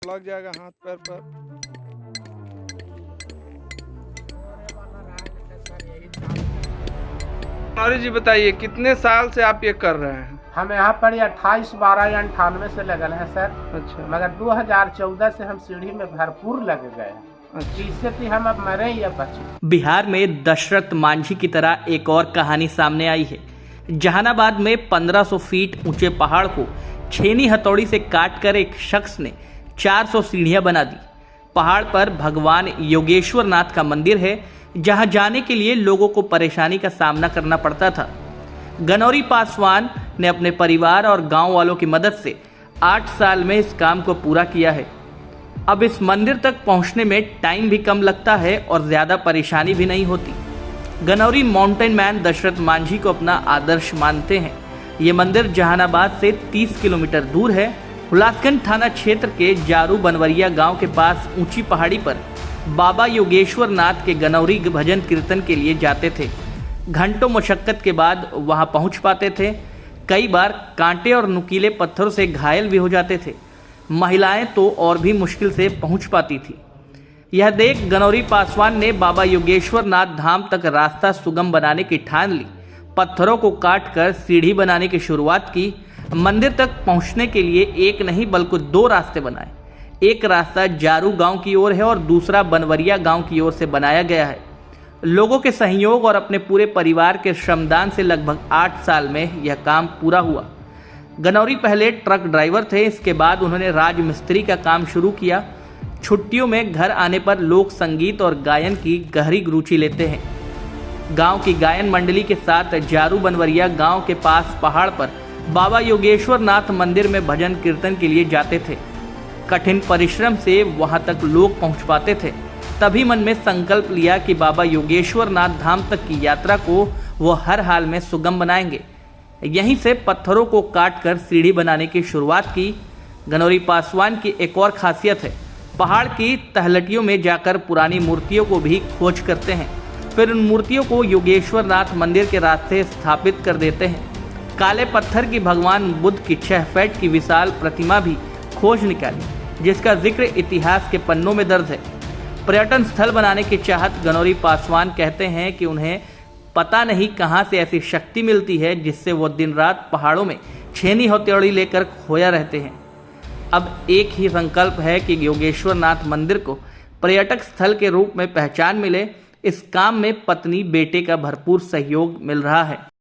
लग जाएगा हाथ पैर पर। अरे जी बताइए, कितने साल से आप ये कर रहे हैं? हम यहाँ पर 28/12/98 से लगल हैं सर। अच्छा। मगर 2014 से हम सीढ़ी में भरपूर लग गए। अच्छा। इससे कि हम अब मरे या बचे। बिहार में दशरथ मांझी की तरह एक और कहानी सामने आई है। जहानाबाद में 1500 फीट ऊंचे पहाड़ को छेनी हथौड़ी से काटकर एक शख्स ने 400 सीढ़ियां बना दी। पहाड़ पर भगवान योगेश्वर नाथ का मंदिर है, जहां जाने के लिए लोगों को परेशानी का सामना करना पड़ता था। गनौरी पासवान ने अपने परिवार और गांव वालों की मदद से 8 साल में इस काम को पूरा किया है। अब इस मंदिर तक पहुंचने में टाइम भी कम लगता है और ज्यादा परेशानी भी नहीं होती। गनौरी माउंटेन मैन दशरथ मांझी को अपना आदर्श मानते हैं। ये मंदिर जहानाबाद से 30 किलोमीटर दूर है। हुलासगंज थाना क्षेत्र के जारू बनवरिया गांव के पास ऊंची पहाड़ी पर बाबा योगेश्वर नाथ के गनौरी भजन कीर्तन के लिए जाते थे। घंटों मशक्कत के बाद वहां पहुंच पाते थे। कई बार कांटे और नुकीले पत्थरों से घायल भी हो जाते थे। महिलाएं तो और भी मुश्किल से पहुंच पाती थी। यह देख गनौरी पासवान ने बाबा योगेश्वर नाथ धाम तक रास्ता सुगम बनाने की ठान ली। पत्थरों को काटकर सीढ़ी बनाने की शुरुआत की। मंदिर तक पहुंचने के लिए एक नहीं बल्कि 2 रास्ते बनाए। एक रास्ता जारू गांव की ओर है और दूसरा बनवरिया गांव की ओर से बनाया गया है। लोगों के सहयोग और अपने पूरे परिवार के श्रमदान से लगभग 8 साल में यह काम पूरा हुआ। गनौरी पहले ट्रक ड्राइवर थे, इसके बाद उन्होंने राजमिस्त्री का काम शुरू किया। छुट्टियों में घर आने पर लोक संगीत और गायन की गहरी रुचि लेते हैं। गांव की गायन मंडली के साथ जारू बनवरिया गांव के पास पहाड़ पर बाबा योगेश्वर नाथ मंदिर में भजन कीर्तन के लिए जाते थे। कठिन परिश्रम से वहां तक लोग पहुंच पाते थे। तभी मन में संकल्प लिया कि बाबा योगेश्वर नाथ धाम तक की यात्रा को वो हर हाल में सुगम बनाएंगे। यहीं से पत्थरों को काटकर सीढ़ी बनाने की शुरुआत की। गनौरी पासवान की एक और खासियत है, पहाड़ की तहलटियों में जाकर पुरानी मूर्तियों को भी खोज करते हैं। फिर उन मूर्तियों को योगेश्वर नाथ मंदिर के रास्ते स्थापित कर देते हैं। काले पत्थर की भगवान बुद्ध की 6 फीट की विशाल प्रतिमा भी खोज निकाली, जिसका जिक्र इतिहास के पन्नों में दर्ज है। पर्यटन स्थल बनाने की चाहत गनौरी पासवान कहते हैं कि उन्हें पता नहीं कहां से ऐसी शक्ति मिलती है जिससे वो दिन रात पहाड़ों में छेनी हथौड़ी लेकर खोया रहते हैं। अब एक ही संकल्प है कि योगेश्वर नाथ मंदिर को पर्यटक स्थल के रूप में पहचान मिले। इस काम में पत्नी बेटे का भरपूर सहयोग मिल रहा है।